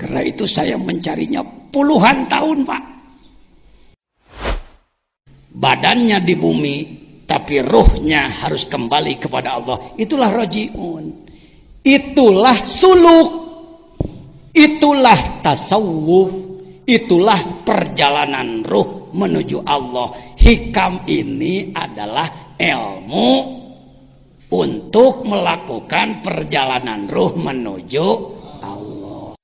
Karena itu saya mencarinya puluhan tahun, Pak. Badannya di bumi, tapi ruhnya harus kembali kepada Allah. Itulah roji'un. Itulah suluk. Itulah tasawuf. Itulah perjalanan ruh menuju Allah. Hikam ini adalah ilmu untuk melakukan perjalanan ruh menuju Allah.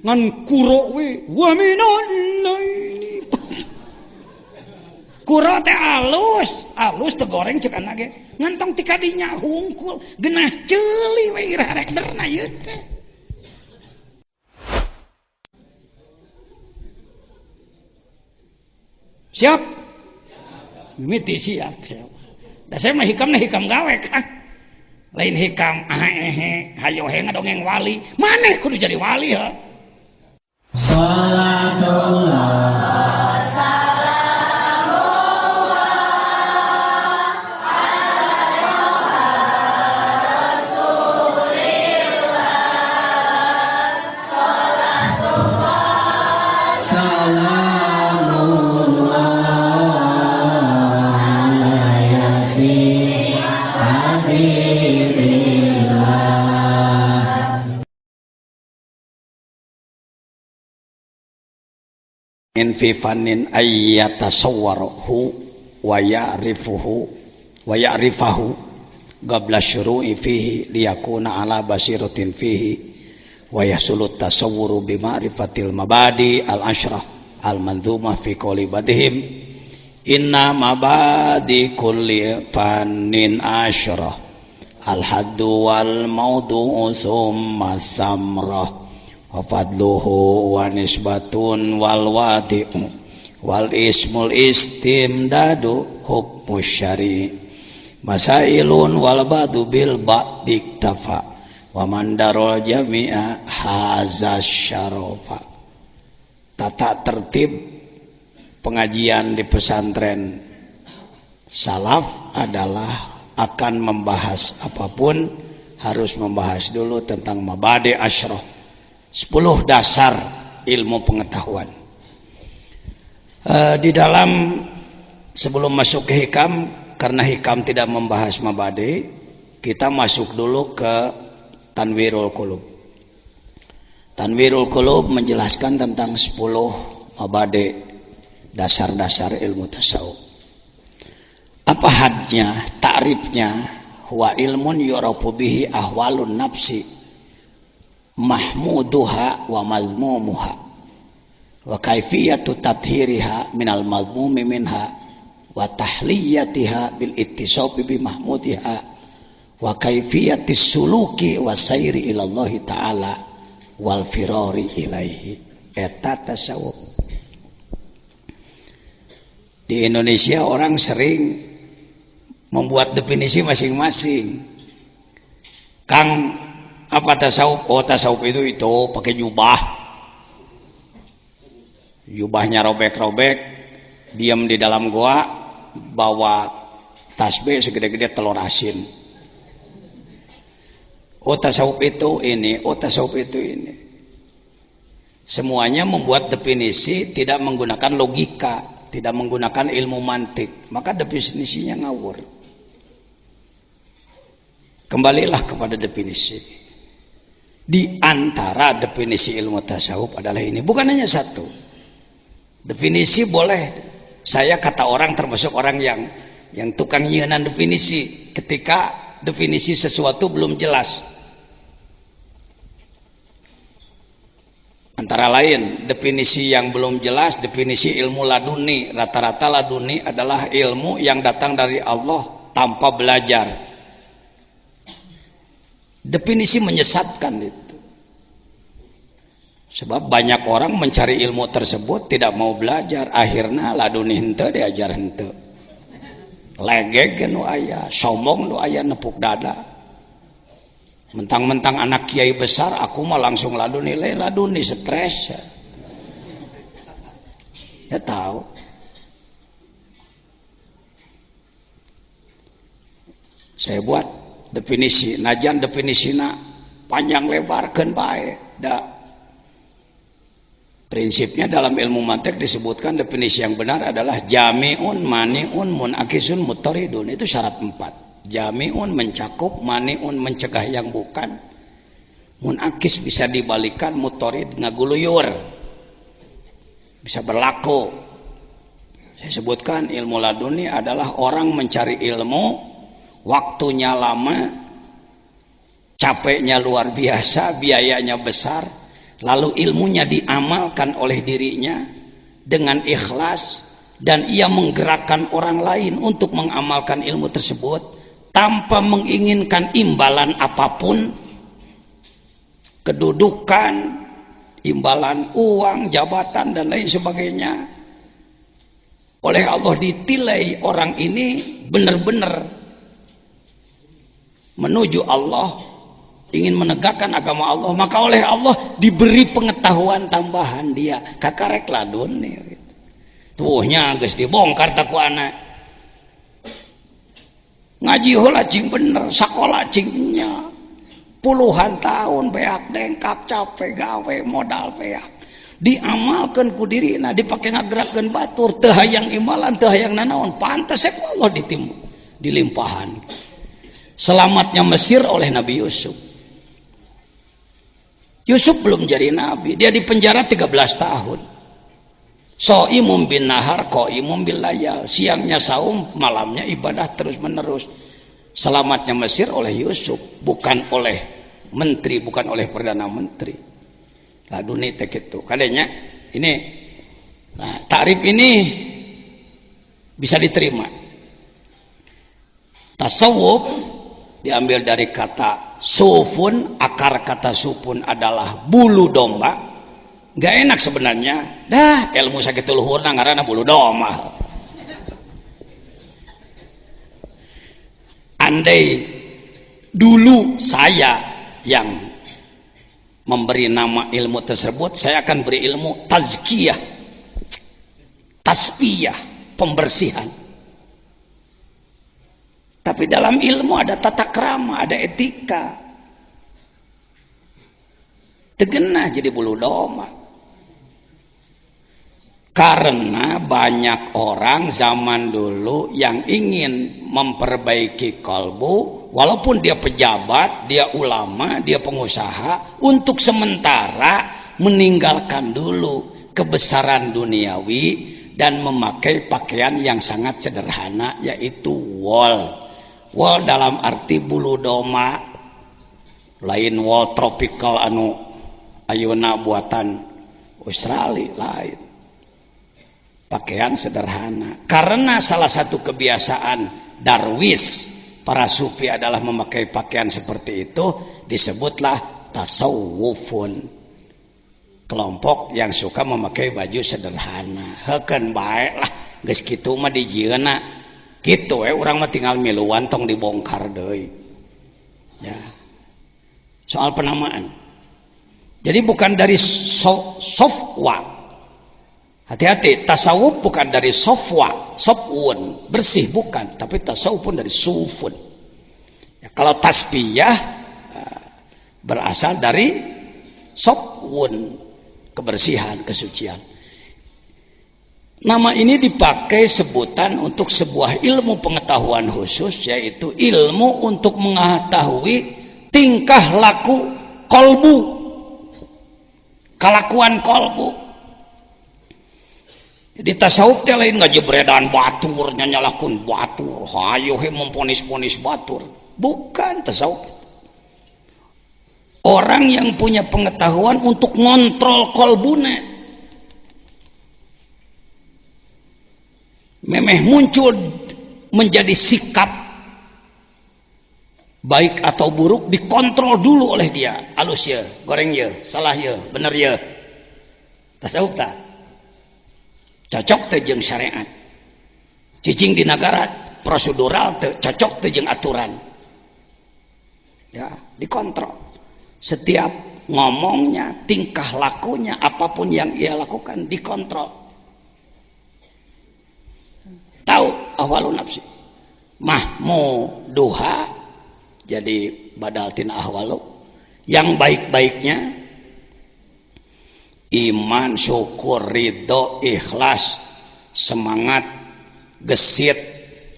Ngan kuro we wa minan laili. Kuro teh alus teh goreng cek anak ge. Ngantong ti kadinya hungkul, genah ceuli we irah rek derna ieu teh. Siap? Miti siap. Da saya mah hikam gawe kan. Lain hikam hayo he ngadongeng wali. Maneh kudu jadi wali ha. Salatullah in fi fannin ayyatasawwaruhu wa ya'rifahu qabla syuru'i fihi liyakuna ala basiratin fihi wa yahsulu tasawwuru bi ma'rifatil mabadi al-ashrah al-manzumah fi qawli badihim inna mabadi kulli fannin ashrah al-haddu wal mawdu'u summa samrah wa fadluhu wa nisbatun wal wadi'u wal ismul istimdadu hukmu syari masailun wal badu bil ba'diktafa wa mandarul jami'a hazas syarafa. Tata tertib pengajian di pesantren salaf adalah akan membahas apapun harus membahas dulu tentang mabadi asyrah, 10 dasar ilmu pengetahuan. Di dalam sebelum masuk ke hikam, karena hikam tidak membahas mabadi, kita masuk dulu ke Tanwirul Qulub. Tanwirul Qulub menjelaskan tentang 10 mabadi, dasar-dasar ilmu tasawuf. Apa hadnya, ta'rifnya? Huwa ilmun yurafu bihi ahwalun nafsi mahmuduha wa mazmumuha wa kaifiyatu tathhiriha minal mazmumi minha wa tahliyatiha bil ittisabi bi mahmudiha wa kaifiyatis suluki wa sayri ila Allah ta'ala wal firari ilaihi. Eta tasawuf. Di Indonesia orang sering membuat definisi masing-masing. Kang, apa tasawuf? Oh, tasawuf itu pakai jubah. Jubahnya robek-robek, diam di dalam goa, bawa tasbih segede-gede telur asin. Oh, tasawuf itu ini, oh tasawuf itu ini. Semuanya membuat definisi tidak menggunakan logika, tidak menggunakan ilmu mantik, maka definisinya ngawur. Kembalilah kepada definisi. Di antara definisi ilmu tasawuf adalah ini, bukan hanya satu. Definisi boleh, saya kata orang termasuk orang yang tukang nyianan definisi ketika definisi sesuatu belum jelas. Antara lain definisi yang belum jelas, definisi ilmu laduni. Rata-rata laduni adalah ilmu yang datang dari Allah tanpa belajar. Definisi menyesatkan itu. Sebab banyak orang mencari ilmu tersebut tidak mau belajar, akhirnya laduni henteu diajar henteu. Legeg nu aya, sombong nu aya nepuk dada. Mentang-mentang anak kiai besar, aku mah langsung laduni, laduni stres. Ya tahu. Saya buat definisi, najan definisina panjang lebarkeun bae da. Prinsipnya dalam ilmu mantik disebutkan definisi yang benar adalah jami'un mani'un munakisun mutaridun. Itu syarat 4. Jami'un mencakup, mani'un mencegah yang bukan, munakis bisa dibalikan, mutarid ngaguluyur, bisa berlaku. Saya sebutkan ilmu laduni adalah orang mencari ilmu, waktunya lama, capeknya luar biasa, biayanya besar, lalu ilmunya diamalkan oleh dirinya dengan ikhlas dan ia menggerakkan orang lain untuk mengamalkan ilmu tersebut tanpa menginginkan imbalan apapun, kedudukan, imbalan uang, jabatan dan lain sebagainya. Oleh Allah ditilai orang ini benar-benar menuju Allah, ingin menegakkan agama Allah, maka oleh Allah diberi pengetahuan tambahan dia kakarek ladun nih gitu. Tuhnya geus dibongkar taku anak ngaji heula cing bener, sakola cingnya puluhan tahun beak dengkak capek gawe modal beak diamalkan ku dirina, dipake ngagerakkeun batur, teu hayang imbalan, teu hayang nanaon, pantes ku Allah dilimpahan. Selamatnya Mesir oleh Nabi Yusuf. Yusuf belum jadi nabi, dia dipenjara 13 tahun. Shaimum bin nahar, qaimum bil layal, siangnya saum, malamnya ibadah terus menerus. Selamatnya Mesir oleh Yusuf, bukan oleh menteri, bukan oleh perdana menteri. Laduni teh kitu. Kadenya ini takrif ini bisa diterima. Tasawuf diambil dari kata sufun, akar kata sufun adalah bulu domba. Gak enak sebenarnya. Dah ilmu sakitu luhurna ngaranna bulu domba. Andai dulu saya yang memberi nama ilmu tersebut, saya akan beri ilmu tazkiyah, tasfiyah, pembersihan. Tapi dalam ilmu ada tata krama, ada etika. Tegenah jadi bulu domba. Karena banyak orang zaman dulu yang ingin memperbaiki kalbu, walaupun dia pejabat, dia ulama, dia pengusaha, untuk sementara meninggalkan dulu kebesaran duniawi dan memakai pakaian yang sangat sederhana, yaitu wol. Wol dalam arti bulu domba, lain wol tropical anu ayeuna buatan Australia, lain. Pakaian sederhana. Karena salah satu kebiasaan darwis para sufi adalah memakai pakaian seperti itu, disebutlah tasawufun. Kelompok yang suka memakai baju sederhana. Heukeun bae lah, geus kitu mah dijieuna. Kitu urang mah tinggal miluan tong dibongkar deui. Ya. Soal penamaan. Jadi bukan dari sofwa. Hati-hati, tasawuf bukan dari sofwa, sofun, bersih bukan, tapi tasawuf pun dari sufun. Ya, kalau tasbiyah berasal dari sofun, kebersihan, kesucian. Nama ini dipakai sebutan untuk sebuah ilmu pengetahuan khusus, yaitu ilmu untuk mengetahui tingkah laku kolbu, kelakuan kolbu. Di tasawuf teh lain ngajebredan batur, nyanyalahkeun batur, hayo he memponis-ponis batur. Bukan tasawuf itu. Orang yang punya pengetahuan untuk ngontrol kolbuna. Memeh muncul menjadi sikap baik atau buruk dikontrol dulu oleh dia. Alus ya, goreng ya, salah ya, bener ya. Tasawuf tak? Cocok teh jeung syariat. Cicing di negara prosedural teh cocok teh jeung aturan. Ya, dikontrol. Setiap ngomongnya, tingkah lakunya, apapun yang ia lakukan dikontrol. Tahu ahwalun nafsi. Mahmuduha jadi badal tina ahwalu. yang baik-baiknya iman, syukur, ridho, ikhlas, semangat, gesit,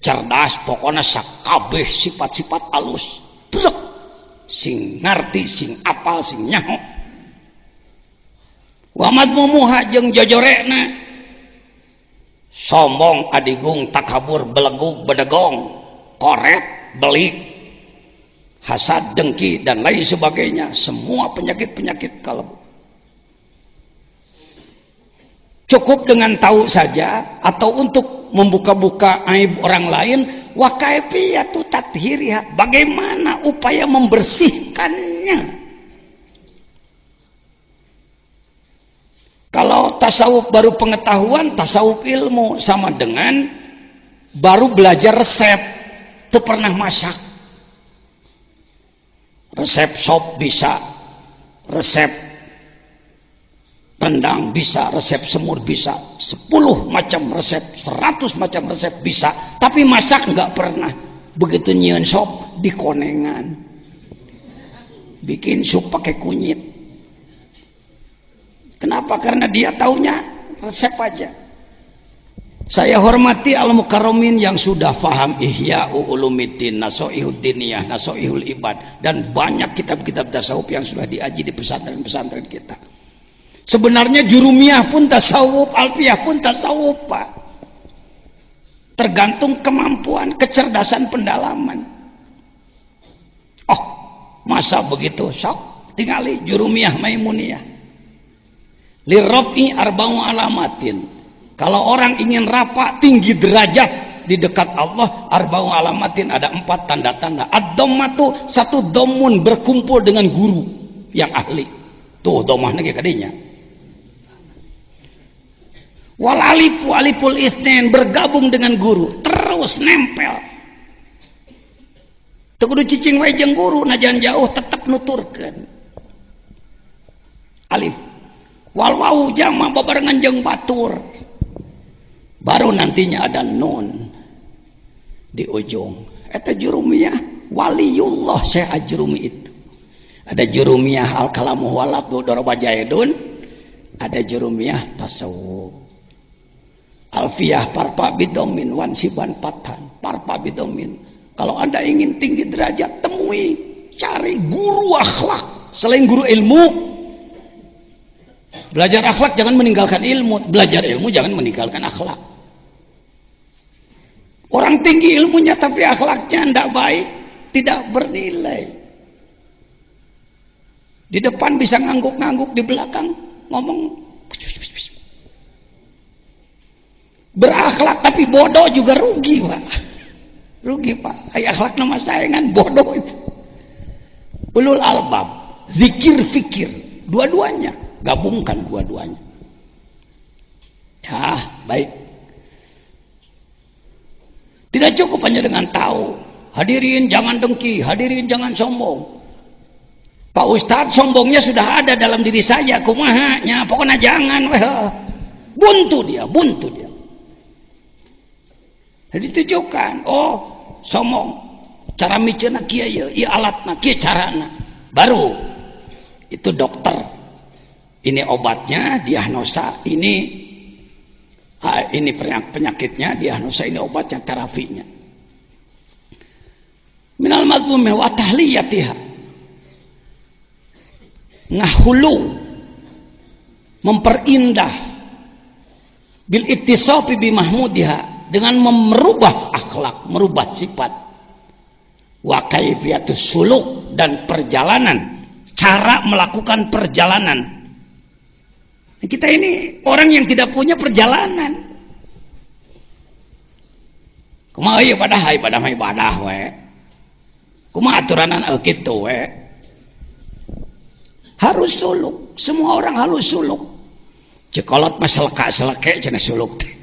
cerdas, pokoknya sakabeh sifat-sifat alus brek sing ngarti, sing apal, sing nyaho. Wa madmumuha jeung jojorekna sombong, adigung, takabur, belegug, bedegong, koret, belik, hasad, dengki dan lain sebagainya. Semua penyakit-penyakit kalbu. Cukup dengan tahu saja atau untuk membuka-buka aib orang lain. Wa kaifiyatu tathhiriha, bagaimana upaya membersihkannya. Kalau tasawuf baru pengetahuan, tasawuf ilmu, sama dengan baru belajar resep, itu pernah masak. Resep sop bisa, resep rendang bisa, resep semur bisa, 10 macam resep, 100 macam resep bisa, tapi masak nggak pernah. Begitu nyieun sop dikonengan, bikin sup pakai kunyit. Kenapa? Karena dia taunya resep aja. Saya hormati al-mukarramin yang sudah faham Ihya'u Ulumiddin, Nasoihud Diniyah, Nasoihul Ibad, dan banyak kitab-kitab tasawuf yang sudah diaji di pesantren-pesantren kita. Sebenarnya jurumiyah pun tasawuf, alfiyah pun tasawuf, Pak. Tergantung kemampuan, kecerdasan, pendalaman. Oh, masa begitu? Sok, tinggali jurumiyah Maimuniyah. Lirrafi arba'u alamatin. Kalau orang ingin rapat tinggi derajat di dekat Allah, arba'u alamatin, ada 4 tanda-tanda. Ad-dhammatu, 1 dhammun, berkumpul dengan guru yang ahli. Tuh dhammahna ge kadinya. Wal alifu, aliful itsnain, bergabung dengan guru, terus nempel. Teu kudu cicing wae jeung guru, najan jauh tetep nuturkeun. Alif. Wal wau jama babarengan jeung batur. Baru nantinya ada nun di ujung. Eta jurumiyah waliullah saya ajrumi itu. Ada jurumiyah al kalamu walabdu daraba jaidun, ada jurumiyah tasawuf. Alfiyah parpa bidomin wansiban patan, parpa bidomin. Kalau Anda ingin tinggi derajat, temui, cari guru akhlak selain guru ilmu. Belajar akhlak jangan meninggalkan ilmu, belajar ilmu jangan meninggalkan akhlak. Orang tinggi ilmunya tapi akhlaknya tidak baik, tidak bernilai. Di depan bisa ngangguk-ngangguk, di belakang ngomong. Berakhlak tapi bodoh juga rugi, Pak. Rugi, Pak. Akhlak nama sayangan bodoh itu. Ulul albab, zikir fikir, dua-duanya. Gabungkan dua-duanya. Ya, baik. Tidak cukup hanya dengan tahu. Hadirin jangan dengki, hadirin jangan sombong. Pak Ustadz, sombongnya sudah ada dalam diri saya. Kumahanya, pokoknya jangan. Buntu dia. Jadi tunjukkan, oh, sombong. Cara micena kieu ye, ieu alatna, kieu carana. Baru itu dokter. Ini obatnya, diagnosa, ini penyakitnya, diagnosa, ini obatnya, terapinya. Minal madmumi wa tahliyatiha. Ngahulu, memperindah, bil ittisafi bi mahmudiha, dengan merubah akhlak, merubah sifat. Wa kaifiyatus suluk, dan perjalanan, cara melakukan perjalanan. Kita ini orang yang tidak punya perjalanan. Kumaha ieu ibadah we. Kumaha aturanan kitu we. Harus suluk. Semua orang harus suluk. Cekolot mah seleka-seleke cenah suluk teh.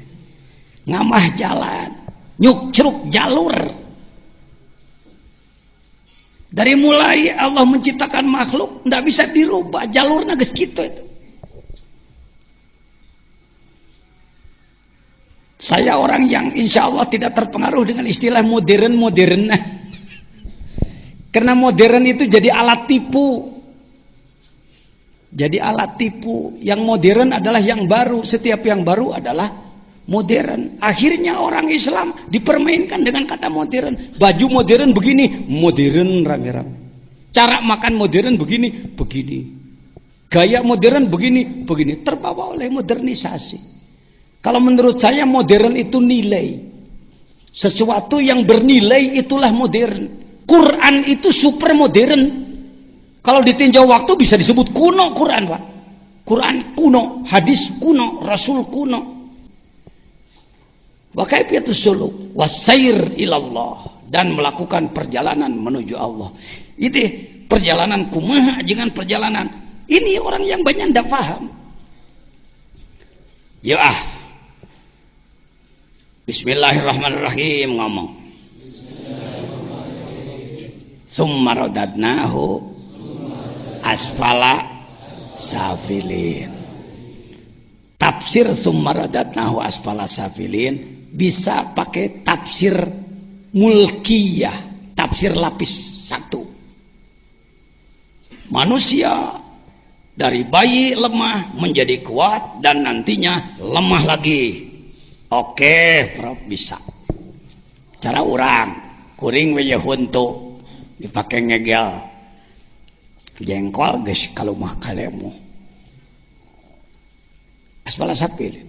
Ngamah jalan, nyuk-cruk jalur. Dari mulai Allah menciptakan makhluk enggak bisa dirubah, jalurna geus kitu itu. Saya orang yang insya Allah tidak terpengaruh dengan istilah modern. Karena modern itu jadi alat tipu. Jadi alat tipu. Yang modern adalah yang baru. Setiap yang baru adalah modern. Akhirnya orang Islam dipermainkan dengan kata modern. Baju modern begini, modern rame-rame. Cara makan modern begini, begini. Gaya modern begini, begini. Terbawa oleh modernisasi. Kalau menurut saya modern itu nilai. Sesuatu yang bernilai itulah modern. Quran itu super modern. Kalau ditinjau waktu bisa disebut kuno Quran, Pak. Quran kuno, hadis kuno, Rasul kuno. Wa kaifiyatus suluk wasair ilallah, dan melakukan perjalanan menuju Allah. Itu perjalanan kumaha jangan perjalanan. Ini orang yang banyak tidak paham. Ya Bismillahirrahmanirrahim ngomong. Tsumma radadnahu asfala safilin. Tafsir tsumma radadnahu asfala safilin bisa pakai tafsir mulkiyah, tafsir lapis 1. Manusia dari bayi lemah menjadi kuat dan nantinya lemah lagi. Oke, Prof, bisa. Cara orang kuring we huntu dipakai ngegel jengkol geus kalumah kalemu. Asfala safilin.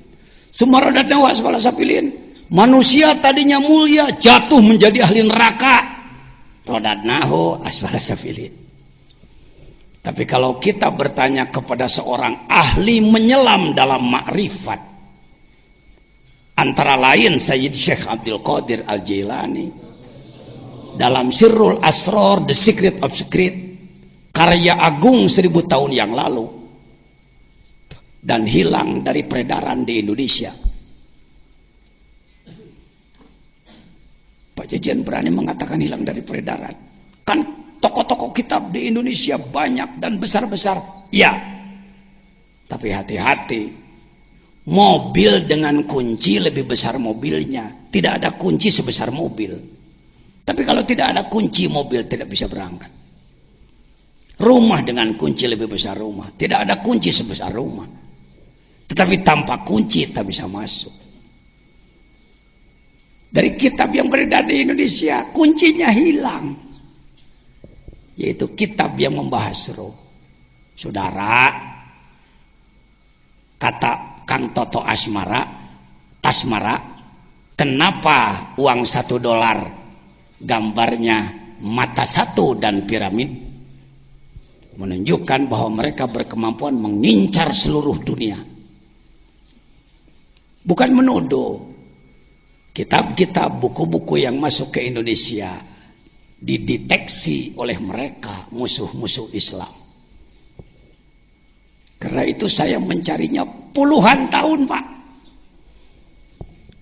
Sumaradadna wa asfala safilin. Manusia tadinya mulia jatuh menjadi ahli neraka. Radadnahu asfala safilin. Tapi kalau kita bertanya kepada seorang ahli menyelam dalam makrifat, antara lain Sayyid Syekh Abdul Qadir Al-Jailani dalam Sirrul Asrar, The Secret of Secret, karya agung 1000 tahun yang lalu dan hilang dari peredaran di Indonesia. Pak Jajan berani mengatakan hilang dari peredaran. Kan tokoh-tokoh kitab di Indonesia banyak dan besar-besar. Ya, tapi hati-hati. Mobil dengan kunci lebih besar mobilnya. Tidak ada kunci sebesar mobil. Tapi kalau tidak ada kunci, mobil tidak bisa berangkat. Rumah dengan kunci lebih besar rumah. Tidak ada kunci sebesar rumah. Tetapi tanpa kunci tak bisa masuk. Dari kitab yang beredar di Indonesia, kuncinya hilang. Yaitu kitab yang membahas roh. Saudara, kata Kang Toto Tasmara, kenapa uang $1 gambarnya mata satu dan piramid? Menunjukkan bahwa mereka berkemampuan mengincar seluruh dunia. Bukan menuduh. Kitab-kitab, buku-buku yang masuk ke Indonesia dideteksi oleh mereka musuh-musuh Islam. Karena itu saya mencarinya puluhan tahun, Pak.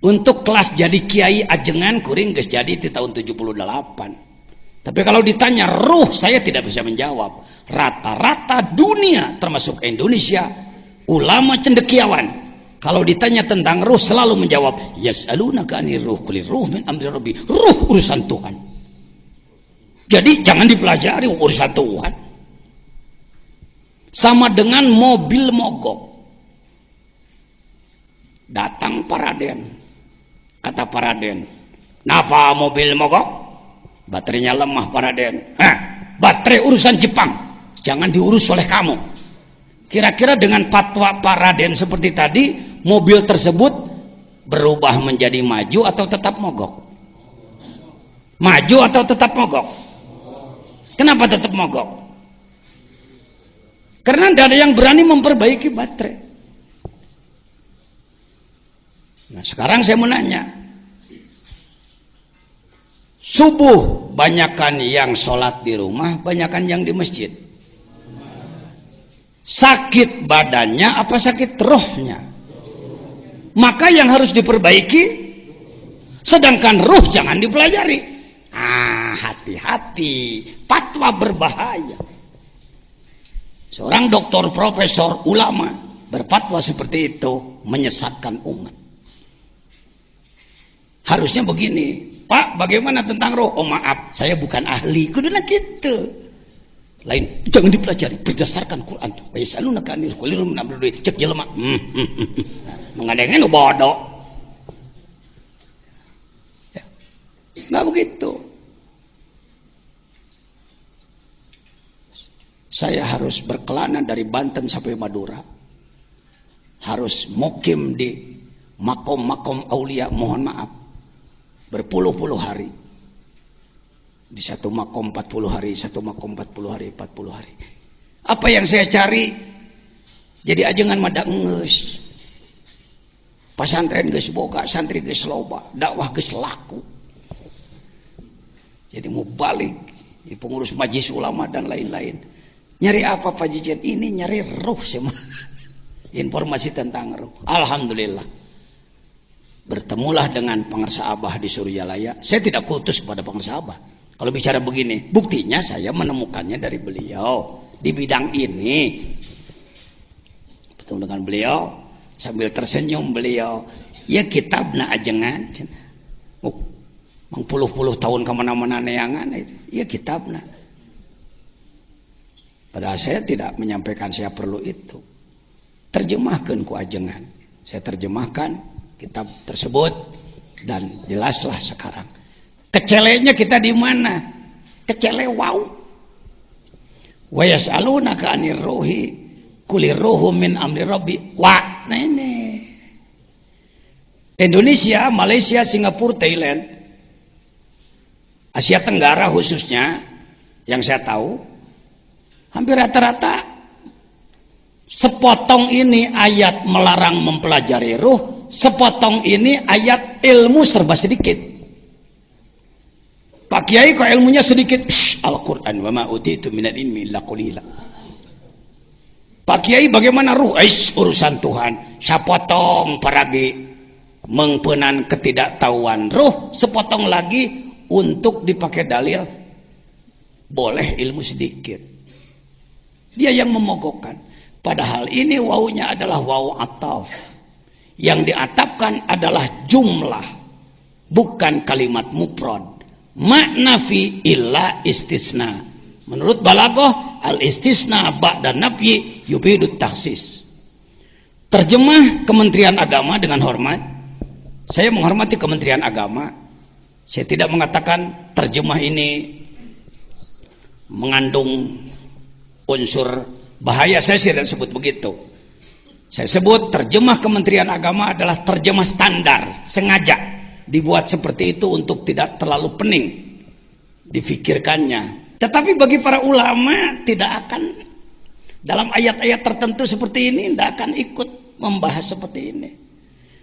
Untuk kelas jadi kiai ajengan kuring geus jadi di tahun 78. Tapi kalau ditanya ruh, saya tidak bisa menjawab. Rata-rata dunia termasuk Indonesia ulama cendekiawan kalau ditanya tentang ruh selalu menjawab yas'alunaka 'anir ruh qul ruh min amri rabbi. Ruh urusan Tuhan. Jadi jangan dipelajari urusan Tuhan. Sama dengan mobil mogok. Datang Paraden. Kata Paraden, "Napa mobil mogok?" Baterainya lemah, Paraden. Baterai urusan Jepang. Jangan diurus oleh kamu. Kira-kira dengan fatwa Paraden seperti tadi, mobil tersebut berubah menjadi maju atau tetap mogok? Maju atau tetap mogok? Kenapa tetap mogok? Karena tidak ada yang berani memperbaiki baterai. Nah, sekarang saya mau nanya. Subuh banyakan yang sholat di rumah, banyakan yang di masjid. Sakit badannya apa sakit rohnya? Maka yang harus diperbaiki, sedangkan ruh jangan dipelajari. Hati-hati, fatwa berbahaya. Seorang doktor, profesor, ulama berfatwa seperti itu menyesatkan umat. Harusnya begini, Pak, bagaimana tentang roh? Oh maaf, saya bukan ahli. Kuduna gitu. Lain jangan dipelajari berdasarkan Quran. Wa yasalunaka anil khulirum min amri cek jelema. Mengadengan bodoh. Ya. Nggak begitu. Saya harus berkelana dari Banten sampai Madura. Harus mukim di makom-makom aulia, mohon maaf. Berpuluh-puluh hari. Di satu makom 40 hari, satu makom 40 hari, 40 hari. Apa yang saya cari? Jadi ajengan madak ngeus. Pasantren geus boga, santri geus loba, dakwah geus laku. Jadi mau balik, pengurus majelis ulama dan lain-lain. Nyari apa Pak Jijen? Ini nyari ruh semua. Informasi tentang ruh. Alhamdulillah. Bertemulah dengan pengarsa Abah di Suryalaya. Saya tidak kultus kepada pengarsa Abah. Kalau bicara begini, buktinya saya menemukannya dari beliau di bidang ini. Bertemu dengan beliau sambil tersenyum beliau, ya kitabna ajengan, mengpuluh-puluh tahun kemana-mana neangan, ya kitabna. Padahal saya tidak menyampaikan saya perlu itu. Terjemahkan ku ajengan, saya terjemahkan kitab tersebut dan jelaslah sekarang. Kecelenya kita di mana? Kecele wow. Wa yas'alunaka 'anir ruhi qulir ruhu min amri rabbi. Wah, nah ini. Indonesia, Malaysia, Singapura, Thailand, Asia Tenggara khususnya yang saya tahu hampir rata-rata sepotong ini ayat melarang mempelajari ruh, sepotong ini ayat ilmu serba sedikit. Pak Kiai kok ilmunya sedikit, Al-Quran wa ma utitu minal ilmi illa qalila. Pak Kiai bagaimana ruh? Urusan Tuhan. Sapotong paragi mengpenan ketidaktahuan ruh, sepotong lagi untuk dipakai dalil boleh ilmu sedikit. Dia yang memogokkan. Padahal ini wawunya adalah wawu ataf. Yang diatapkan adalah jumlah, bukan kalimat mufrad. Makna fi illa istisna. Menurut balaghah al istisna ba'da nafyi yufidut takhsis. Terjemah Kementerian Agama dengan hormat. Saya menghormati Kementerian Agama. Saya tidak mengatakan terjemah ini mengandung unsur bahaya. Saya tidak sebut begitu. Saya sebut terjemah Kementerian Agama adalah terjemah standar, sengaja dibuat seperti itu untuk tidak terlalu pening difikirkannya. Tetapi bagi para ulama tidak akan dalam ayat-ayat tertentu seperti ini tidak akan ikut membahas seperti ini.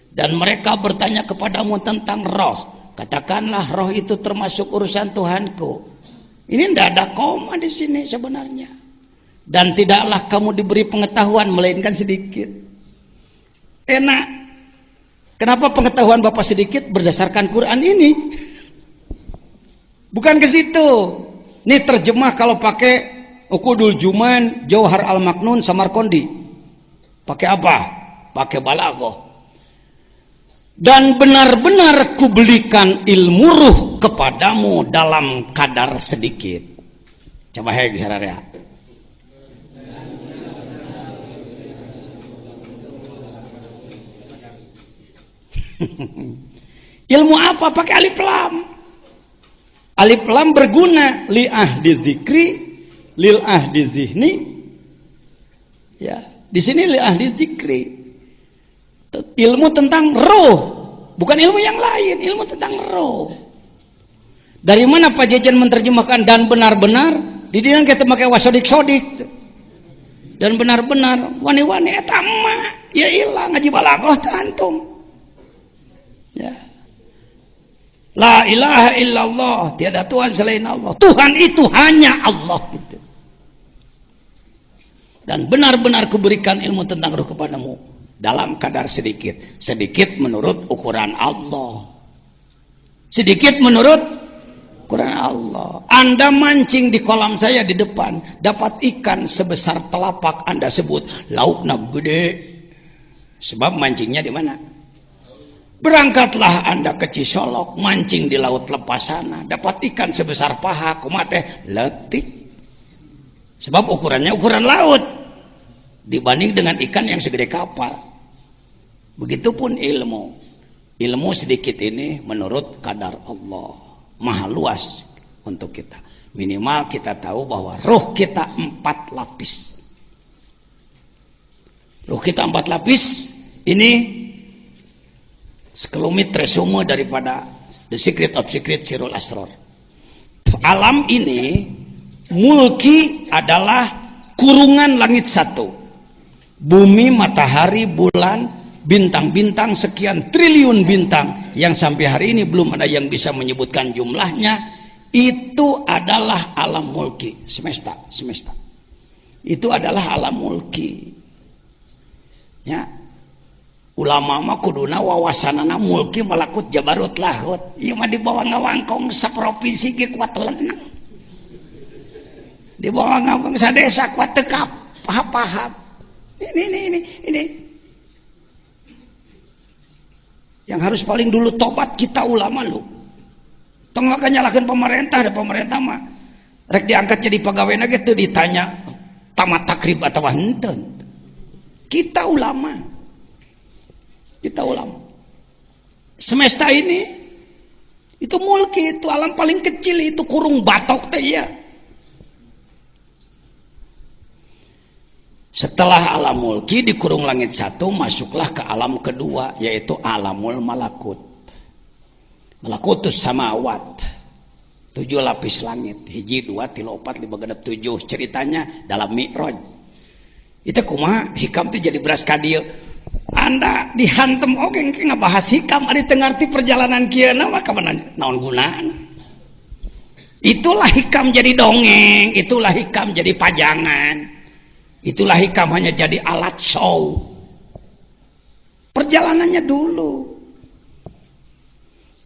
Dan mereka bertanya kepadamu tentang roh. Katakanlah roh itu termasuk urusan Tuhanku. Ini tidak ada koma di sini sebenarnya. Dan tidaklah kamu diberi pengetahuan melainkan sedikit. Enak. Kenapa pengetahuan Bapak sedikit? Berdasarkan Quran ini. Bukan ke situ. Ini terjemah kalau pakai Uqudul Juman, Jauhar Al-Maknun, Samarqandi. Pakai apa? Pakai balaghah. Dan benar-benar kubelikan ilmu ruh kepadamu dalam kadar sedikit. Coba hei sararea. Ilmu apa? Pakai alif lam. Alif lam berguna li ahdi dzikri lil ahdi zihni. Ya, di sini li ahdi dzikri. Ilmu tentang roh, bukan ilmu yang lain, ilmu tentang roh. Dari mana Pak Jajan menerjemahkan dan benar-benar? Di dinan kita pakai wasodik-sodik. Dan benar-benar wani-wani eta mah ya ilang ngaji balaghah teh antum. Ya. La ilaha illallah, tiada Tuhan selain Allah. Tuhan itu hanya Allah gitu. Dan benar-benar kuberikan ilmu tentang ruh kepadamu dalam kadar sedikit. Sedikit menurut ukuran Allah. Sedikit menurut ukuran Allah. Anda mancing di kolam saya di depan, dapat ikan sebesar telapak, Anda sebut laukna gede. Sebab mancingnya di mana? Berangkatlah Anda ke Cisolok, mancing di laut lepas sana, dapat ikan sebesar paha, kumat teh letik. Sebab ukurannya ukuran laut dibanding dengan ikan yang segede kapal. Begitupun ilmu sedikit ini menurut kadar Allah, maha luas untuk kita. Minimal kita tahu bahwa ruh kita 4 lapis. Ruh kita 4 lapis. Ini sekelumit resume daripada The Secret of Secret Sirul Asror. Alam ini mulki adalah kurungan langit 1, bumi, matahari, bulan, bintang-bintang, sekian triliun bintang yang sampai hari ini belum ada yang bisa menyebutkan jumlahnya. Itu adalah alam mulki, semesta. Itu adalah alam mulki. Ya, ulama mah kuduna wawasanana mulki malakut jabarut lahut. Ieu mah di bawah ngawangkong saprovinsi ge kuat lenang. Di bawah ngawangkong sadesa kuat teu paham. Ini yang harus paling dulu tobat kita ulama lu. Tengah nyalakan pemerintah, ada pemerintah mah rek diangkat jadi pegawai ge teu ditanya tamat takrib atau henteu. Kita ulama. Semesta ini itu mulki, itu alam paling kecil, itu kurung batok teh ya. Setelah alam mulki di kurung langit 1, masuklah ke alam kedua, yaitu alamul malakut. Malakutus samawat, 7 lapis langit, 1, 2, 3, 4, 5, 6, 7. Ceritanya dalam Mi'raj. Itu kumaha hikam itu jadi beras kadieu. Anda dihantem oge ngabahas hikam ari teu ngarti perjalanan kieu mah naon gunana. Itulah hikam jadi dongeng, itulah hikam jadi pajangan. Itulah hikam hanya jadi alat show. Perjalanannya dulu.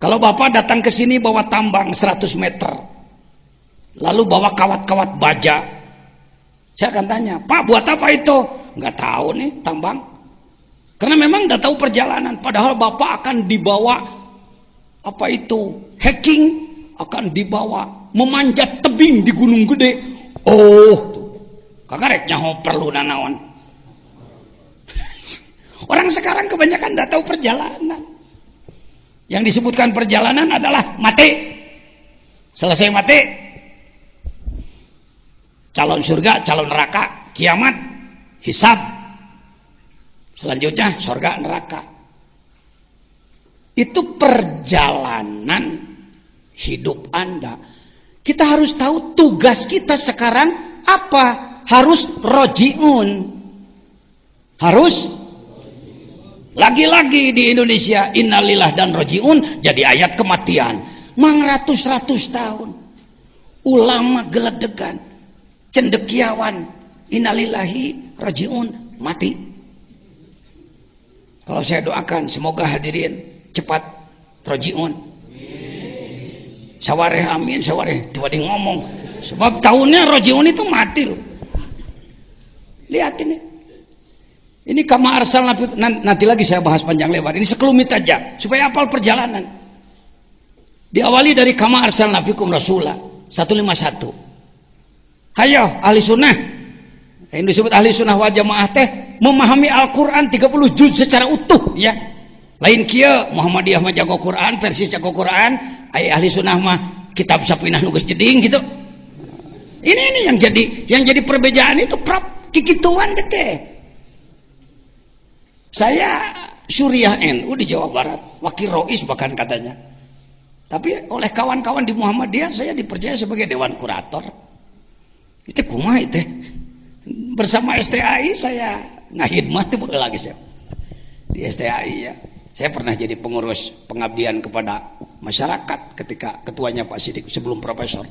Kalau Bapak datang ke sini bawa tambang 100 meter, lalu bawa kawat-kawat baja, saya akan tanya, Pak buat apa itu? Nggak tahu nih, tambang. Karena memang nggak tahu perjalanan. Padahal Bapak akan dibawa hacking, akan dibawa memanjat tebing di Gunung Gede. Oh, kakak nyaho perlu nanawan. Orang sekarang kebanyakan tidak tahu perjalanan. Yang disebutkan perjalanan adalah mati. Selesai mati, calon surga, calon neraka, kiamat, hisab. Selanjutnya surga, neraka. Itu perjalanan hidup Anda. Kita harus tahu tugas kita sekarang apa. Harus rojiun, harus lagi-lagi di Indonesia innalillah dan rojiun jadi ayat kematian. Mang ratus tahun ulama geledegan cendekiawan innalillahi rojiun mati. Kalau saya doakan semoga hadirin cepat rojiun. Sawareh amin, sawareh tiba di ngomong sebab tahunnya rojiun itu mati loh. Lihat ini kama arsalna nanti lagi saya bahas panjang lebar. Ini sekelumit aja supaya hafal perjalanan. Diawali dari kama arsalna fikum rasulah 151. Hayo ahli sunnah. Yang disebut ahli sunnah wal jamaah teh memahami Al-Qur'an 30 juz secara utuh ya. Lain kieu Muhammadiyah mah jago Quran, versi jago Quran, ahli sunnah mah kitab sapinah nugas jeding gitu. Ini yang jadi perbedaan itu kikituan gede. Saya Suriah NU di Jawa Barat, wakil rois bahkan katanya. Tapi oleh kawan-kawan di Muhammadiyah saya dipercaya sebagai dewan kurator. Itu kumaha itu. Bersama STAI saya ngahidmah itu lagi saya. Di STAI ya. Saya pernah jadi pengurus pengabdian kepada masyarakat ketika ketuanya Pak Sidik sebelum profesor.